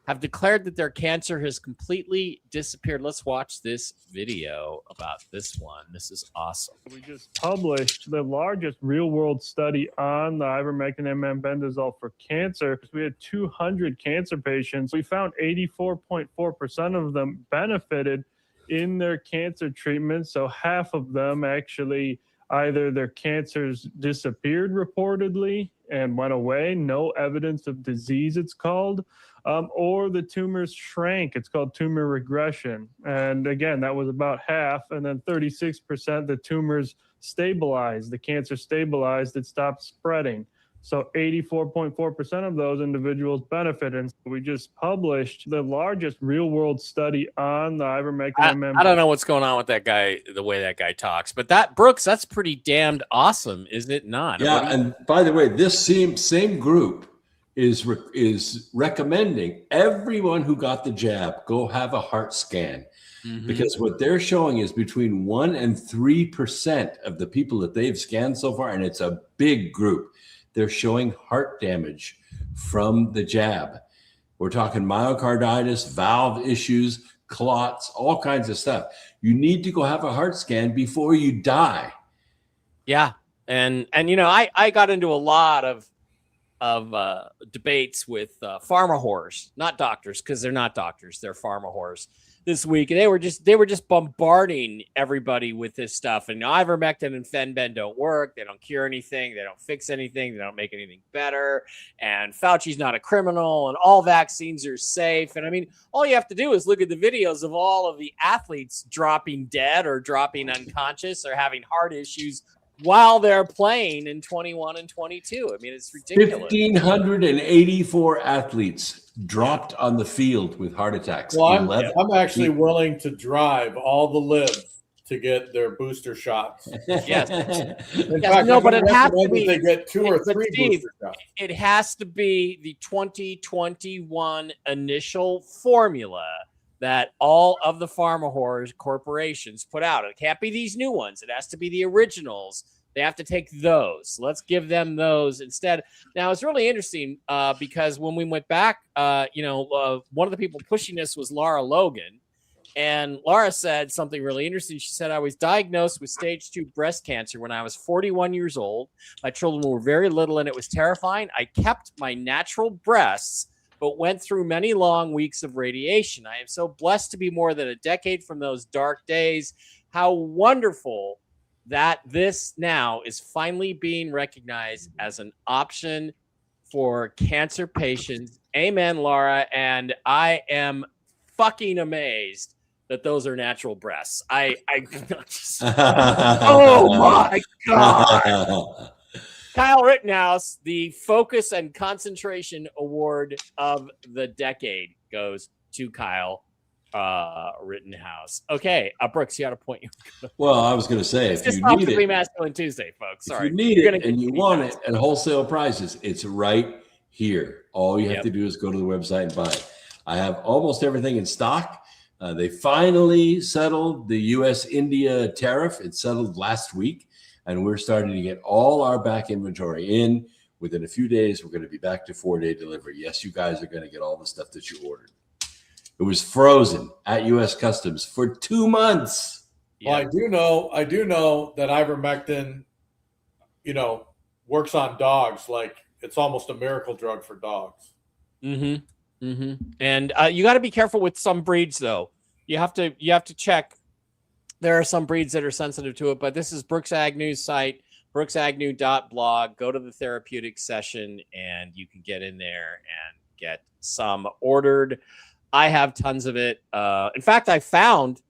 have declared that their cancer has completely disappeared. Let's watch this video about this one. This is awesome. We just published the largest real-world study on the ivermectin and menbendazole for cancer. We had 200 cancer patients. We found 84.4% of them benefited in their cancer treatment. So half of them actually either their cancers disappeared reportedly and went away, no evidence of disease it's called, or the tumors shrank. It's called tumor regression. And again, that was about half. And then 36%, the tumors stabilized, the cancer stabilized, it stopped spreading. So 84.4% of those individuals benefited. And we just published the largest real-world study on the ivermectin. I don't know what's going on with that guy, the way that guy talks. But that, Brooks, that's pretty damned awesome, is it not? Yeah, and by the way, this same group is recommending everyone who got the jab go have a heart scan. Mm-hmm. Because what they're showing is between 1% and 3% of the people that they've scanned so far, and it's a big group, they're showing heart damage from the jab. We're talking myocarditis, valve issues, clots, all kinds of stuff. You need to go have a heart scan before you die. Yeah. And you know, I got into a lot of debates with pharma whores, not doctors, because they're not doctors, they're pharma whores this week. And they were just bombarding everybody with this stuff. And ivermectin and Fenben don't work. They don't cure anything. They don't fix anything. They don't make anything better. And Fauci's not a criminal, and all vaccines are safe. And I mean, all you have to do is look at the videos of all of the athletes dropping dead or dropping unconscious or having heart issues while they're playing in 21 and 22. I mean, it's ridiculous. 1,584 athletes dropped on the field with heart attacks. Well, I'm actually willing to drive all the libs to get their booster shots. Yes. In fact, no, but I it has to recommend be. that they get 2 or But 3 Steve, booster shots. it has to be the 2021 initial formula that all of the pharma whores corporations put out. It can't be these new ones. It has to be the originals. They have to take those. Let's give them those instead. Now, it's really interesting because when we went back, one of the people pushing this was Lara Logan. And Lara said something really interesting. She said, I was diagnosed with stage 2 breast cancer when I was 41 years old. My children were very little and it was terrifying. I kept my natural breasts, but went through many long weeks of radiation. I am so blessed to be more than a decade from those dark days. How wonderful that this now is finally being recognized as an option for cancer patients. Amen, Laura. And I am fucking amazed that those are natural breasts. I just, oh my God. Kyle Rittenhouse, the Focus and Concentration Award of the decade goes to Kyle Rittenhouse. Okay, Brooks, you had a point. Well, I was going to say, It's if just you need Toxically it, Masculine Tuesday, folks. Sorry. if you need You're it gonna and get you me want fast. it at wholesale prices, it's right here. All you have Yep. to do is go to the website and buy it. I have almost everything in stock. They finally settled the U.S.-India tariff. It settled last week, and we're starting to get all our back inventory in. Within a few days, we're going to be back to 4-day delivery. Yes, you guys are going to get all the stuff that you ordered. It was frozen at U.S. Customs for 2 months. Well, I do know that ivermectin, works on dogs. Like it's almost a miracle drug for dogs. Mm-hmm. Mm-hmm. And you got to be careful with some breeds, though. You have to check. There are some breeds that are sensitive to it, but this is Brooks Agnew's site, brooksagnew.blog. Go to the therapeutic session, and you can get in there and get some ordered. I have tons of it. In fact, I found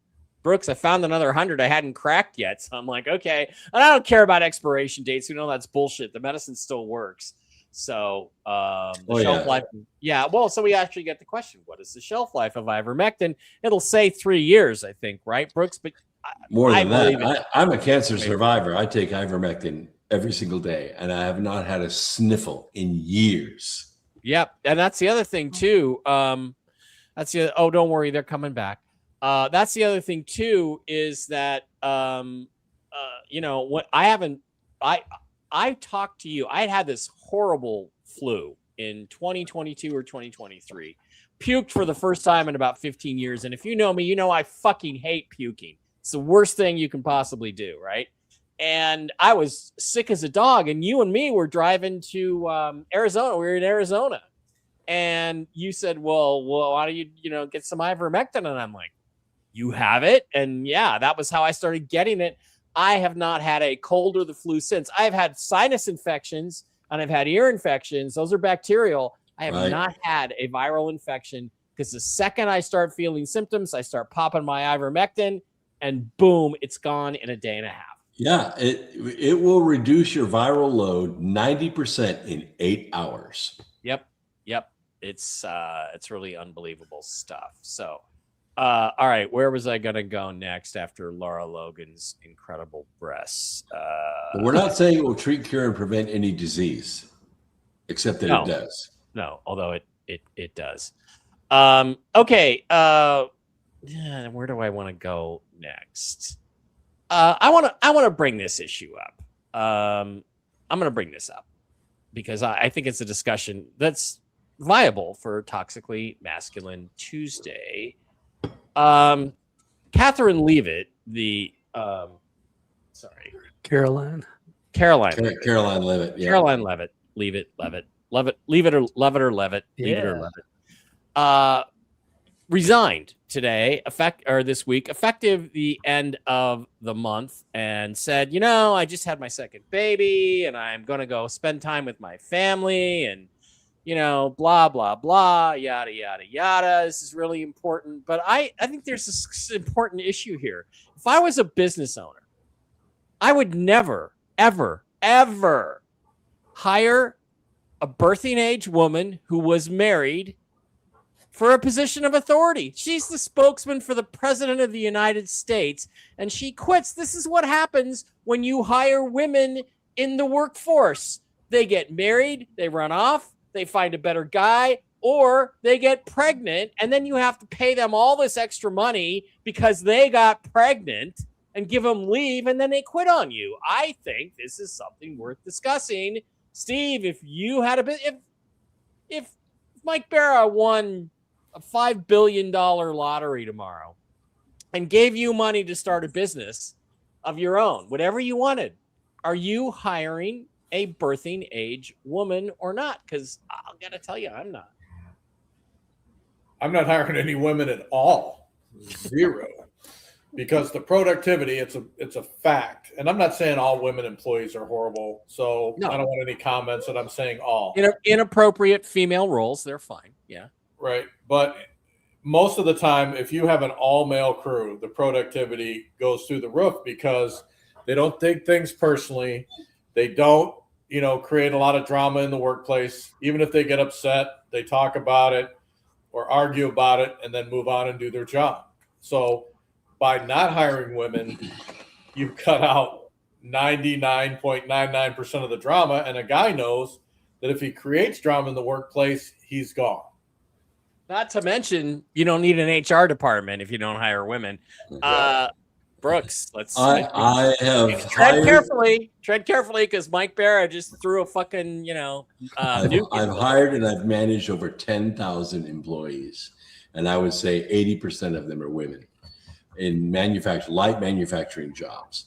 another 100 I hadn't cracked yet. So I'm like, okay. And I don't care about expiration dates. We know that's bullshit. The medicine still works. So shelf life. Yeah. Well, so we actually get the question, what is the shelf life of ivermectin? It'll say 3 years, I think, right, Brooks? But more than that, I'm a cancer survivor. I take ivermectin every single day, and I have not had a sniffle in years. Yep. And that's the other thing, too. Don't worry. They're coming back. That's the other thing, too, is that, what I talked to you. I had this horrible flu in 2022 or 2023. Puked for the first time in about 15 years. And if you know me, you know I fucking hate puking. It's the worst thing you can possibly do, right? And I was sick as a dog. And you and me were driving to Arizona. We were in Arizona. And you said, well, why don't you, get some ivermectin? And I'm like, you have it? And yeah, that was how I started getting it. I have not had a cold or the flu since. I've had sinus infections and I've had ear infections. Those are bacterial. I have not had a viral infection because the second I start feeling symptoms, I start popping my ivermectin and boom, it's gone in a day and a half. Yeah, it will reduce your viral load 90% in 8 hours. Yep. It's really unbelievable stuff. So, all right, where was I going to go next after Laura Logan's incredible breasts? But we're not saying it will treat, cure, and prevent any disease, except that it does. No, although it does. Okay. Where do I want to go next? I want to bring this issue up. I'm going to bring this up because I think it's a discussion that's viable for Toxically Masculine Tuesday. Catherine Leavitt, Caroline. Caroline Leavitt. Yeah. Caroline Leavitt. Leave it or love it or leave it. Leave it or love it. Resigned today, this week, effective the end of the month, and said, I just had my second baby and I'm going to go spend time with my family and, blah, blah, blah, yada, yada, yada. This is really important. But I think there's this important issue here. If I was a business owner, I would never, ever, ever hire a birthing age woman who was married for a position of authority. She's the spokesman for the president of the United States, and she quits. This is what happens when you hire women in the workforce. They get married, they run off, they find a better guy, or they get pregnant, and then you have to pay them all this extra money because they got pregnant and give them leave, and then they quit on you. I think this is something worth discussing. Steve, if you had if Mike Barra won a $5 billion lottery tomorrow and gave you money to start a business of your own, whatever you wanted, are you hiring a birthing age woman or not? Because I got to tell you, I'm not. I'm not hiring any women at all. Zero. Because the productivity, it's a fact. And I'm not saying all women employees are horrible. So no. I don't want any comments that I'm saying all. Inappropriate female roles, they're fine. Yeah. Right. But most of the time, if you have an all-male crew, the productivity goes through the roof because they don't take things personally. They don't, create a lot of drama in the workplace. Even if they get upset, they talk about it or argue about it and then move on and do their job. So by not hiring women, you cut out 99.99% of the drama. And a guy knows that if he creates drama in the workplace, he's gone. Not to mention, you don't need an HR department if you don't hire women. Brooks, I have tread carefully because Mike Barra just threw a fucking, I've hired and I've managed over 10,000 employees, and I would say 80% of them are women in light manufacturing jobs.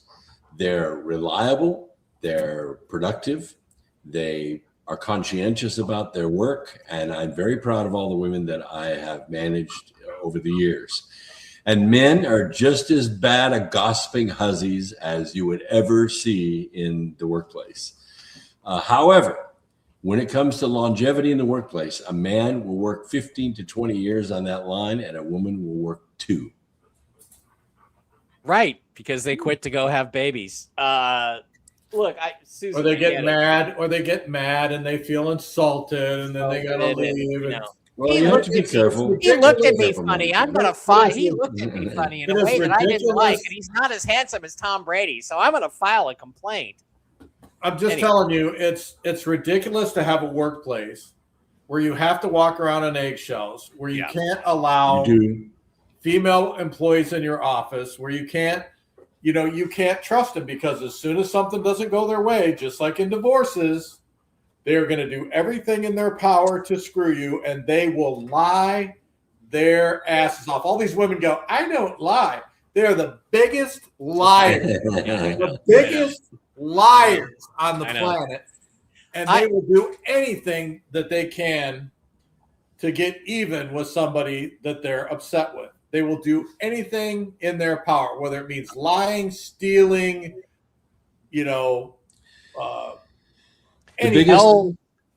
They're reliable, they're productive, they are conscientious about their work, and I'm very proud of all the women that I have managed over the years. And men are just as bad at gossiping hussies as you would ever see in the workplace. However, when it comes to longevity in the workplace, a man will work 15 to 20 years on that line, and a woman will work 2. Right, because they quit to go have babies. Look, Susan, or they get mad, and they feel insulted, and then they gotta leave. Well, you have to be careful. He looked at me funny. I'm gonna fight. He looked at me funny in a way that I didn't like, and he's not as handsome as Tom Brady. So I'm gonna file a complaint. I'm just telling you, it's ridiculous to have a workplace where you have to walk around on eggshells, where you can't allow female employees in your office, where you can't trust them, because as soon as something doesn't go their way, just like in divorces, they are going to do everything in their power to screw you, and they will lie their asses off. All these women go, I don't lie. They're the biggest liars, the biggest liars on the planet. And they will do anything that they can to get even with somebody that they're upset with. They will do anything in their power, whether it means lying, stealing,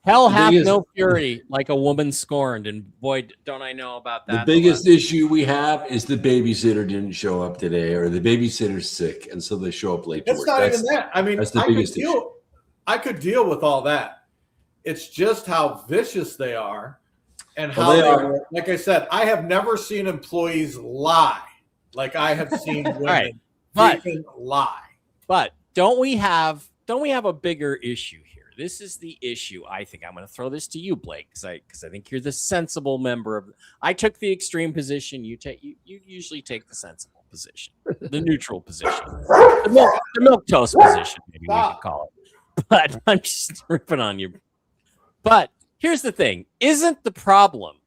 hell hath no fury like a woman scorned, and boy, don't I know about that. The biggest issue we have is the babysitter didn't show up today, or the babysitter's sick, and so they show up late to work. It's not even that. I mean, that's the biggest issue. I could deal with all that. It's just how vicious they are, and how they are. Like I said, I have never seen employees lie like I have seen women lie. But don't we have a bigger issue here? This is the issue. I think I'm going to throw this to you, Blake, because I think you're the sensible member of. I took the extreme position. You usually take the sensible position, the neutral position, the milk toast position, maybe we could call it. But I'm just ripping on you. But here's the thing. Isn't the problem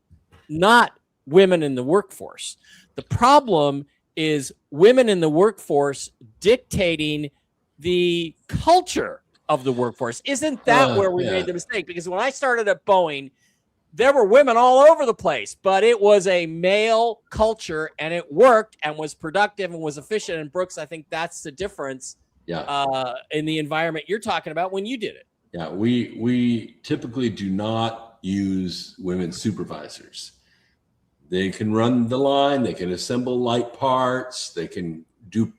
not women in the workforce? The problem is women in the workforce dictating the culture of the workforce. Isn't that where we made the mistake? Because when I started at Boeing, there were women all over the place, but it was a male culture, and it worked and was productive and was efficient. And Brooks, I think that's the difference in the environment you're talking about when you did it. Yeah, we typically do not use women supervisors. They can run the line, they can assemble light parts, they can do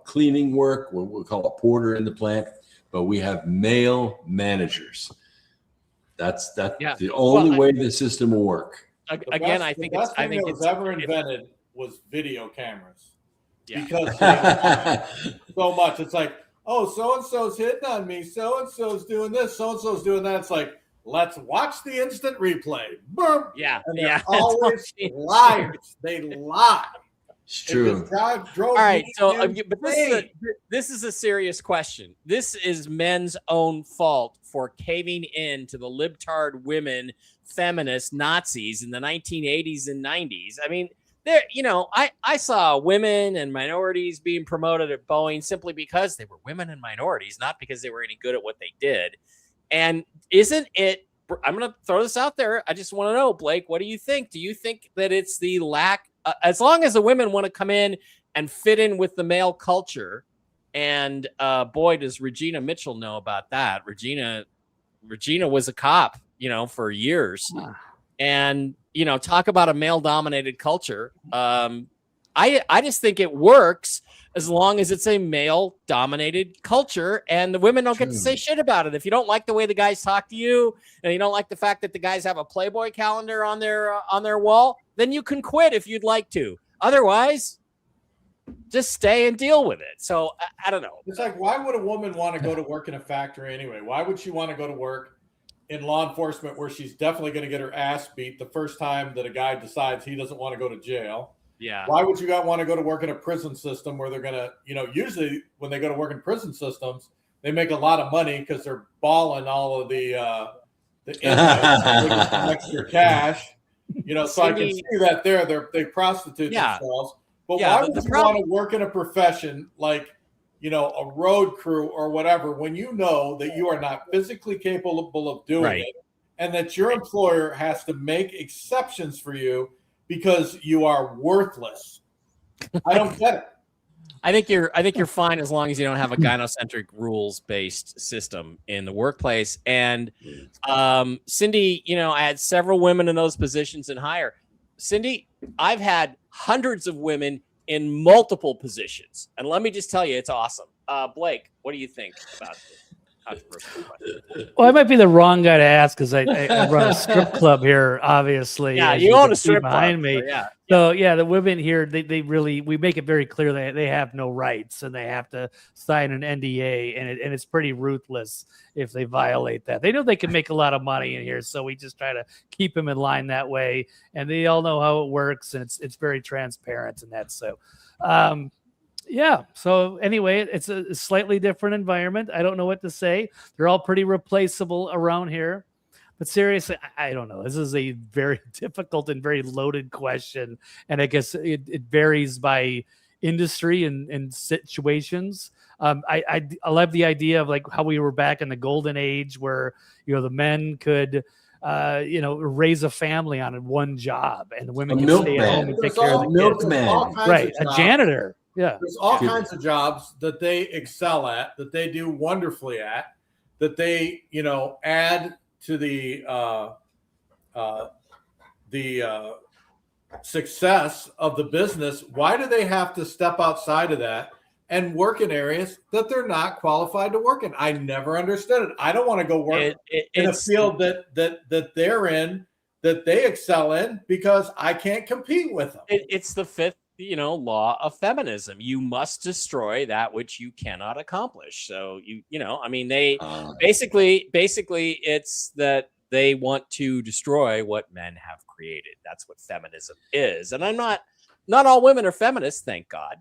cleaning work, what we call a porter in the plant, but we have male managers. That's the only way the system will work. Again, I think the best thing that was ever invented was video cameras. Yeah. Because so much. It's like, oh, so-and-so's hitting on me, so-and-so's doing this, so-and-so's doing that. It's like, let's watch the instant replay. Boom. Yeah. And they're always liars. They lie. It's true. All right. So, but this is a serious question. This is men's own fault for caving in to the libtard women, feminist Nazis in the 1980s and 90s. I mean, there, I saw women and minorities being promoted at Boeing simply because they were women and minorities, not because they were any good at what they did. And isn't it? I'm going to throw this out there. I just want to know, Blake, what do you think? Do you think that it's the lack, as long as the women want to come in and fit in with the male culture? And boy, does Regina Mitchell know about that. Regina was a cop, for years. And, talk about a male dominated culture. I just think it works as long as it's a male dominated culture and the women don't get to say shit about it. If you don't like the way the guys talk to you and you don't like the fact that the guys have a Playboy calendar on their wall, then you can quit if you'd like to. Otherwise, just stay and deal with it. So I don't know. It's like, why would a woman want to go to work in a factory anyway? Why would she want to go to work in law enforcement where she's definitely going to get her ass beat the first time that a guy decides he doesn't want to go to jail? Yeah. Why would you want to go to work in a prison system where they're going to, usually when they go to work in prison systems, they make a lot of money because they're balling all of the inmates to get some extra cash. So I can see that they prostitute themselves. But why would you want to work in a profession like, a road crew or whatever, when you know that you are not physically capable of doing it and that your employer has to make exceptions for you because you are worthless? I don't get it. I think you're fine as long as you don't have a gynocentric rules-based system in the workplace. And Cindy, I had several women in those positions and higher. Cindy, I've had hundreds of women in multiple positions, and let me just tell you, it's awesome. Blake, what do you think about this? Well, I might be the wrong guy to ask because I run a strip club here, obviously. Yeah, you own a strip behind club, me. So yeah. So yeah, the women here, we make it very clear that they have no rights and they have to sign an NDA, and it's pretty ruthless if they violate that. They know they can make a lot of money in here, so we just try to keep them in line that way. And they all know how it works, and it's very transparent, and that's so. Yeah. So anyway, it's a slightly different environment. I don't know what to say. They're all pretty replaceable around here. But seriously, I don't know. This is a very difficult and very loaded question. And I guess it varies by industry and situations. I love the idea of like how we were back in the golden age where, the men could raise a family on one job and the women can stay at home and take care of the kids. Right. A janitor. Yeah. There's all kinds of jobs that they excel at, that they do wonderfully at, that they, add to the success of the business. Why do they have to step outside of that and work in areas that they're not qualified to work in? I never understood it. I don't want to go work in a field that they're in, that they excel in, because I can't compete with them. It's the fifth law of feminism. You must destroy that which you cannot accomplish. So they basically it's that they want to destroy what men have created. That's what feminism is. And I'm not all women are feminists, thank God.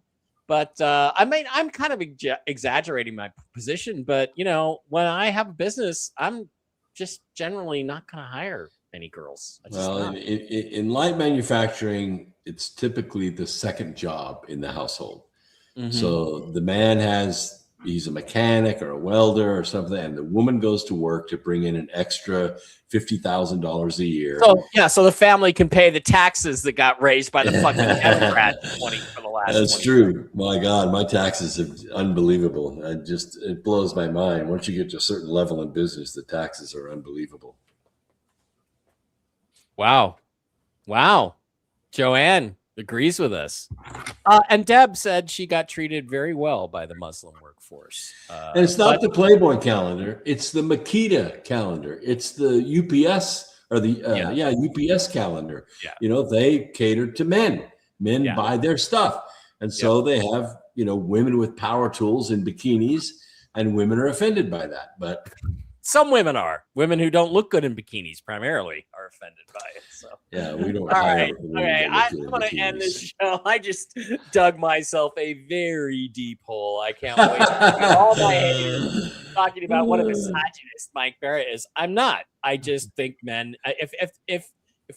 But I'm kind of exaggerating my position. But when I have a business, I'm just generally not going to hire many girls. Well, in light manufacturing, it's typically the second job in the household. Mm-hmm. So the man he's a mechanic or a welder or something, and the woman goes to work to bring in an extra $50,000 a year. So the family can pay the taxes that got raised by the fucking Democrats for the last. That's true. My God, my taxes are unbelievable. It blows my mind. Once you get to a certain level in business, the taxes are unbelievable. Wow. Joanne agrees with us. And Deb said she got treated very well by the Muslim workforce. And it's not the Playboy calendar. It's the Makita calendar. It's the UPS or the UPS calendar. Yeah. They cater to men. Men buy their stuff. And so they have, women with power tools and bikinis, and women are offended by that. But some women who don't look good in bikinis primarily are offended by it. So yeah, we don't. All right. Okay. I'm going to end this show. I just dug myself a very deep hole. I can't wait to get all my haters talking about what a misogynist Mike Barrett is. I'm not. I just think men, if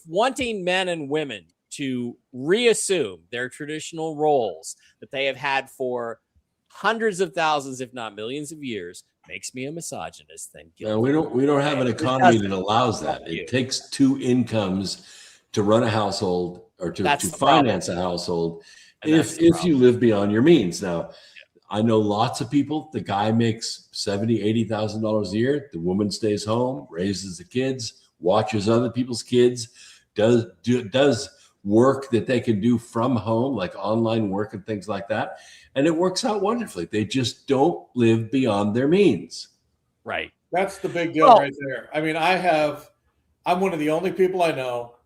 wanting men and women to reassume their traditional roles that they have had for hundreds of thousands, if not millions of years, makes me a misogynist. Then we don't have an economy that allows that. It takes two incomes to run a household or to finance a household if you live beyond your means. Now, I know lots of people. The guy makes $70,000-$80,000 a year. The woman stays home, raises the kids, watches other people's kids, does work that they can do from home, like online work and things like that. And it works out wonderfully. They just don't live beyond their means. Right. That's the big deal right there. I mean, I'm one of the only people I know.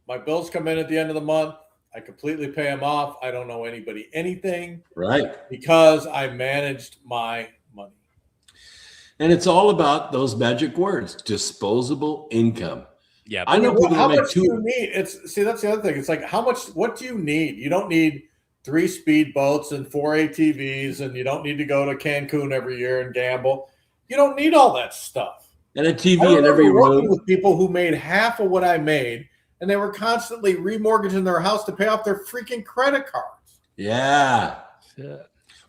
My bills come in at the end of the month. I completely pay them off. I don't owe anybody anything. Right. Because I managed my money. And it's all about those magic words, disposable income. Yeah. I know people how that much do you need? That's the other thing. It's like, what do you need? You don't need 3 speedboats and 4 ATVs, and you don't need to go to Cancun every year and gamble. You don't need all that stuff. And a TV in every room. With people who made half of what I made, and they were constantly remortgaging their house to pay off their freaking credit cards. Yeah.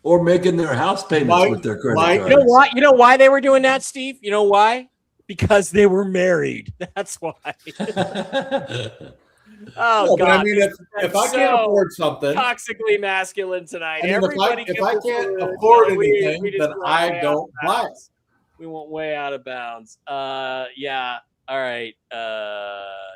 Or making their house payments with their credit cards. You know why they were doing that, Steve? You know why? Because they were married. That's why. Oh, God. I mean, if I can't afford something, toxically masculine tonight. I mean, Everybody if I can't afford anything, then I don't buy it. We went way out of bounds. Yeah. All right.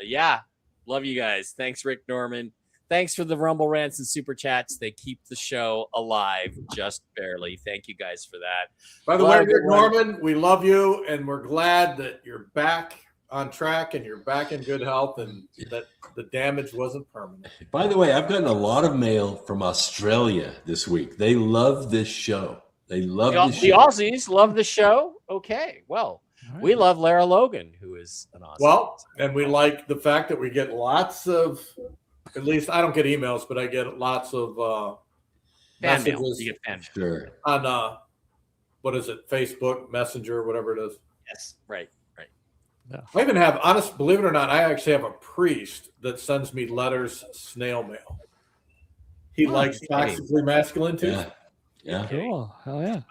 Yeah. Love you guys. Thanks, Rick Norman. Thanks for the Rumble Rants and Super Chats. They keep the show alive just barely. Thank you guys for that. By the way, Rick Norman, we love you, and we're glad that you're back on track and you're back in good health and that the damage wasn't permanent. By the way, I've gotten a lot of mail from Australia this week. They love this show. They love this show. The Aussies love the show. Okay. Well, we love Lara Logan, who is an Aussie. Well, and we like the fact that we get lots of, at least I don't get emails, but I get lots of fan mail. messages. You get fan mail. Sure. On, what is it, Facebook, Messenger, whatever it is. Yes, right. Yeah. I even have, believe it or not, I actually have a priest that sends me letters, snail mail. He likes Toxically Masculine too. Yeah. Cool. Hell yeah.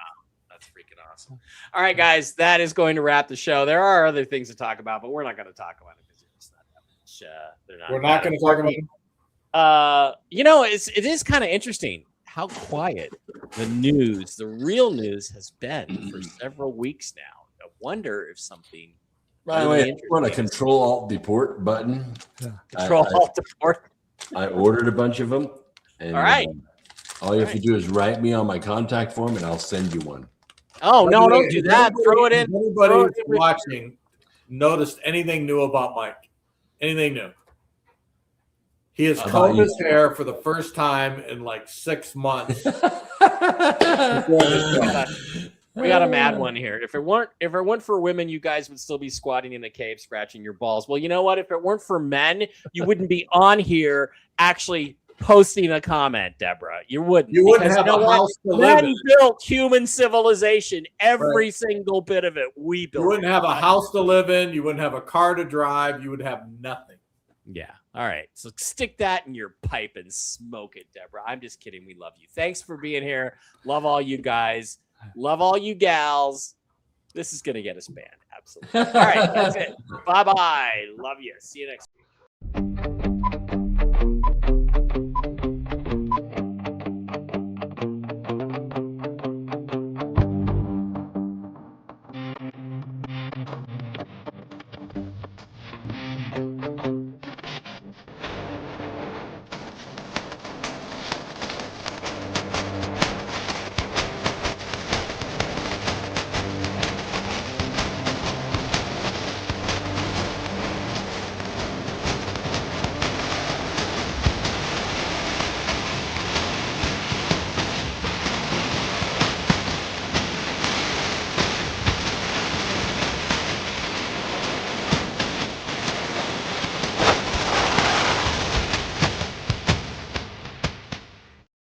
That's freaking awesome. All right, guys, that is going to wrap the show. There are other things to talk about, but we're not going to talk about it because it's not that much. We're not going to talk about it. It is kind of interesting how quiet the real news has been for several weeks now. I wonder if something. By the way, I want a Control-Alt-Deport button. Yeah. Control-Alt-Deport. I ordered a bunch of them. And, all right. All you have to do is write me on my contact form, and I'll send you one. Oh, no, don't do that. Throw it in. Anybody watching noticed anything new about Mike? Anything new? He has combed his hair for the first time in like 6 months. We got a mad one here. If it weren't for women, you guys would still be squatting in a cave, scratching your balls. Well, you know what? If it weren't for men, you wouldn't be on here actually posting a comment, Deborah. You wouldn't. You wouldn't because have you know a what? house to live Men in. built human civilization. Every single bit of it, we built. You wouldn't have a house to live in. You wouldn't have a car to drive. You would have nothing. Yeah. All right. So stick that in your pipe and smoke it, Deborah. I'm just kidding. We love you. Thanks for being here. Love all you guys. Love all you gals. This is going to get us banned. Absolutely. All right. That's it. Bye-bye. Love you. See you next week.